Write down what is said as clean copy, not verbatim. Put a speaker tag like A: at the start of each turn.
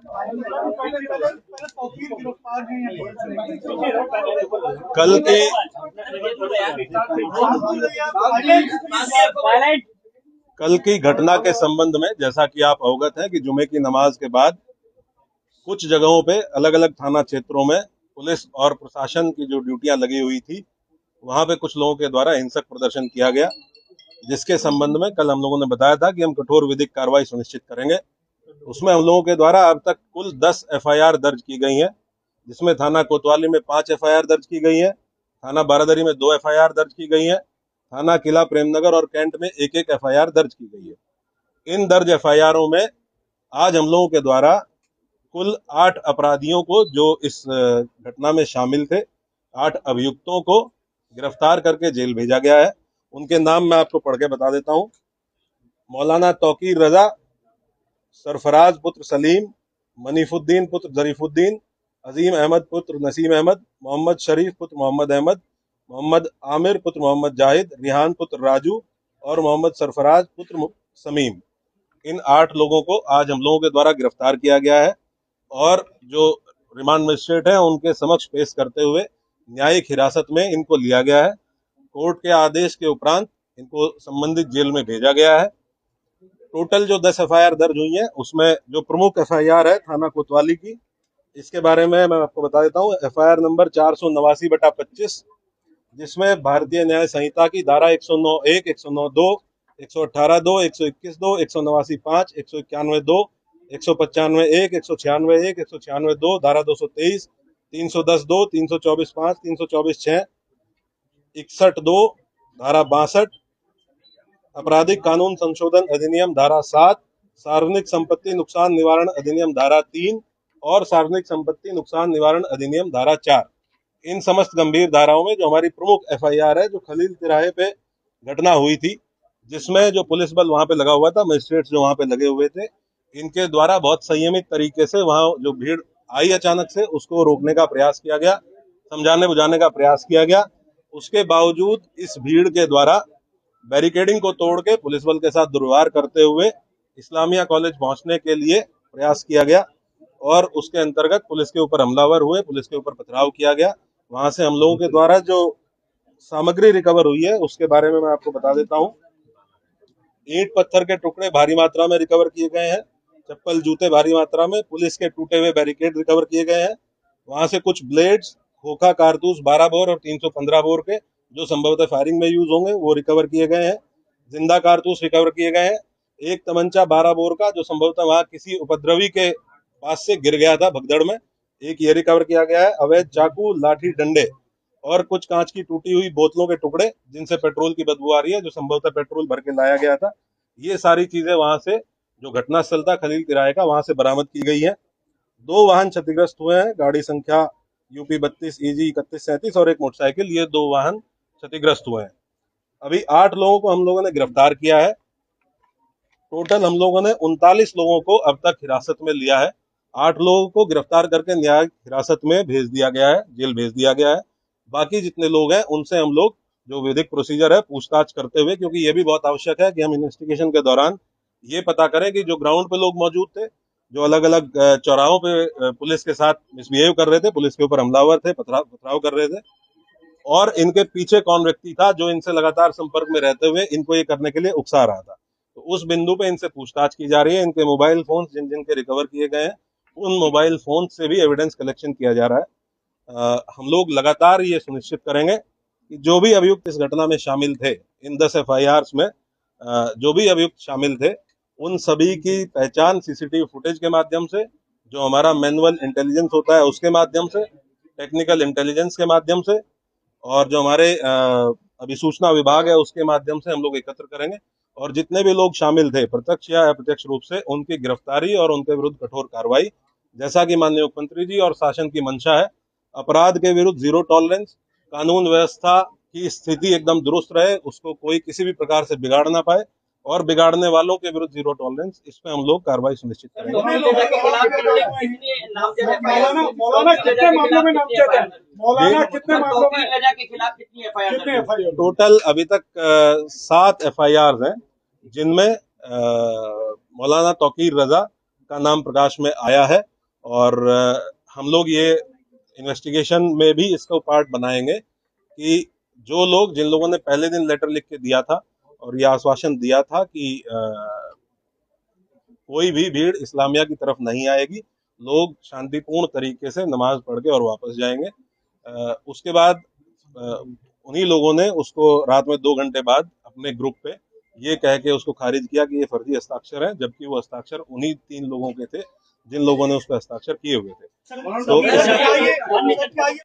A: कल की कल की घटना के संबंध में जैसा कि आप अवगत हैं कि जुमे की नमाज के बाद कुछ जगहों पे अलग अलग थाना क्षेत्रों में पुलिस और प्रशासन की जो ड्यूटियां लगी हुई थी, वहां पे कुछ लोगों के द्वारा हिंसक प्रदर्शन किया गया, जिसके संबंध में कल हम लोगों ने बताया था कि हम कठोर विधिक कार्रवाई सुनिश्चित करेंगे। उसमें हम लोगों के द्वारा अब तक कुल 10 एफआईआर दर्ज की गई हैं, जिसमें थाना कोतवाली में 5 एफआईआर दर्ज की गई है, थाना बारादरी में 2 एफआईआर दर्ज की गई है, थाना किला प्रेमनगर और कैंट में एक एक एफआईआर दर्ज की गई है। इन दर्ज एफआईआरों में आज हम लोगों के द्वारा कुल 8 अपराधियों को, जो इस घटना में शामिल थे, 8 अभियुक्तों को गिरफ्तार करके जेल भेजा गया है। उनके नाम मैं आपको पढ़ के बता देता हूँ। मौलाना तौकीर रजा, सरफराज पुत्र सलीम, मनीफुद्दीन पुत्र जरीफुद्दीन, अजीम अहमद पुत्र नसीम अहमद, मोहम्मद शरीफ पुत्र मोहम्मद अहमद, मोहम्मद आमिर पुत्र मोहम्मद जाहिद, रिहान पुत्र राजू और मोहम्मद सरफराज पुत्र समीम। इन 8 लोगों को आज हम लोगों के द्वारा गिरफ्तार किया गया है और जो रिमांड मजिस्ट्रेट है उनके समक्ष पेश करते हुए न्यायिक हिरासत में इनको लिया गया है। कोर्ट के आदेश के उपरांत इनको संबंधित जेल में भेजा गया है। टोटल जो 10 एफआईआर दर्ज हुई है, उसमें जो प्रमुख एफआईआर है थाना कोतवाली की, इसके बारे में मैं आपको बता देता हूँ। एफआईआर नंबर 489/25, जिसमें भारतीय न्याय संहिता की धारा 109(1), 109(2), 118(2), 121(2), 189(5), 191(2), 195(1), 196(1), 196(2), धारा 223, 310(2), 324(5), 324(6), 61(2), धारा 62, आपराधिक कानून संशोधन अधिनियम धारा 7, सार्वजनिक संपत्ति नुकसान निवारण अधिनियम धारा 3 और सार्वजनिक संपत्ति नुकसान निवारण अधिनियम धारा 4। इन समस्त गंभीर धाराओं में जो हमारी प्रमुख एफआईआर है, जो खलील तिराहे पे घटना हुई थी, जिसमें जो पुलिस बल वहां पे लगा हुआ था, मजिस्ट्रेट्स जो वहां पे लगे हुए थे, इनके द्वारा बहुत संयमित तरीके से वहां जो भीड़ आई अचानक से, उसको रोकने का प्रयास किया गया, समझाने बुझाने का प्रयास किया गया। उसके बावजूद इस भीड़ के द्वारा बैरिकेडिंग को तोड़ के पुलिस बल के साथ दुर्व्यवहार करते हुए इस्लामिया कॉलेज पहुंचने के लिए प्रयास किया गया और उसके अंतर्गत पुलिस के ऊपर हमलावर हुए, पुलिस के ऊपर पथराव किया गया। वहां से हम लोगों के द्वारा जो सामग्री रिकवर हुई है उसके बारे में मैं आपको बता देता हूँ। ईंट पत्थर के टुकड़े भारी मात्रा में रिकवर किए गए हैं, चप्पल जूते भारी मात्रा में, पुलिस के टूटे हुए बैरिकेड रिकवर किए गए हैं। वहां से कुछ ब्लेड्स, खोखा कारतूस 12 बोर और 315 बोर के, जो संभवतः फायरिंग में यूज होंगे, वो रिकवर किए गए हैं। जिंदा कारतूस रिकवर किए गए हैं। एक तमंचा 12 बोर का, जो संभवतः वहां किसी उपद्रवी के पास से गिर गया था भगदड़ में, एक ये रिकवर किया गया है। अवैध चाकू, लाठी डंडे और कुछ कांच की टूटी हुई बोतलों के टुकड़े, जिनसे पेट्रोल की बदबू आ रही है, जो संभवतः पेट्रोल भर के लाया गया था, ये सारी चीजें वहां से, जो घटनास्थल था खलील तिराहे का, वहां से बरामद की गई है। 2 वाहन क्षतिग्रस्त हुए हैं, गाड़ी संख्या यूपी 32 EG 3137 और एक मोटरसाइकिल, ये 2 वाहन क्षतिग्रस्त हुए हैं। अभी 8 लोगों को हम लोगों ने गिरफ्तार किया है। टोटल हम लोगों ने 39 लोगों को अब तक हिरासत में लिया है। 8 लोगों को गिरफ्तार करके न्यायिक हिरासत में भेज दिया गया है, जेल भेज दिया गया है। बाकी जितने लोग हैं उनसे हम लोग जो विधिक प्रोसीजर है पूछताछ करते हुए, क्योंकि ये भी बहुत आवश्यक है कि हम इन्वेस्टिगेशन के दौरान ये पता करें कि जो ग्राउंड पे लोग मौजूद थे, जो अलग अलग चौराहों पे पुलिस के साथ मिसबिहेव कर रहे थे, पुलिस के ऊपर हमलावर थे, पथराव कर रहे थे, और इनके पीछे कौन व्यक्ति था जो इनसे लगातार संपर्क में रहते हुए इनको ये करने के लिए उकसा रहा था। तो उस बिंदु पे इनसे पूछताछ की जा रही है। इनके मोबाइल फोन जिन जिन के रिकवर किए गए हैं, उन मोबाइल फोन से भी एविडेंस कलेक्शन किया जा रहा है। हम लोग लगातार ये सुनिश्चित करेंगे कि जो भी अभियुक्त इस घटना में शामिल थे, इन 10 एफआईआर में जो भी अभियुक्त शामिल थे, उन सभी की पहचान सीसीटीवी फुटेज के माध्यम से, जो हमारा मैनुअल इंटेलिजेंस होता है उसके माध्यम से, टेक्निकल इंटेलिजेंस के माध्यम से, और जो हमारे अभिसूचना विभाग है उसके माध्यम से हम लोग एकत्र करेंगे। और जितने भी लोग शामिल थे प्रत्यक्ष या अप्रत्यक्ष रूप से, उनकी गिरफ्तारी और उनके विरुद्ध कठोर कार्रवाई, जैसा कि माननीय मुख्यमंत्री जी और शासन की मंशा है। अपराध के विरुद्ध जीरो टॉलरेंस, कानून व्यवस्था की स्थिति एकदम दुरुस्त रहे, उसको कोई किसी भी प्रकार से बिगाड़ ना पाए, और बिगाड़ने वालों के विरुद्ध जीरो टॉलरेंस, इस पे हम लोग कार्रवाई सुनिश्चित करेंगे। टोटल अभी तक 7 एफआईआर हैं, जिनमें मौलाना तौकीर रजा का नाम प्रकाश में आया है। और हम लोग ये इन्वेस्टिगेशन में भी इसको पार्ट बनाएंगे कि जो लोग, जिन लोगों ने पहले दिन लेटर लिख के दिया था और ये आश्वासन दिया था कि कोई भी भीड़ इस्लामिया की तरफ नहीं आएगी, लोग शांतिपूर्ण तरीके से नमाज पढ़ के और वापस जाएंगे, उसके बाद उन्हीं लोगों ने उसको रात में 2 घंटे बाद अपने ग्रुप पे ये कह के उसको खारिज किया कि ये फर्जी हस्ताक्षर है, जबकि वो हस्ताक्षर उन्हीं 3 लोगों के थे जिन लोगों ने उस पर हस्ताक्षर किए हुए थे। तो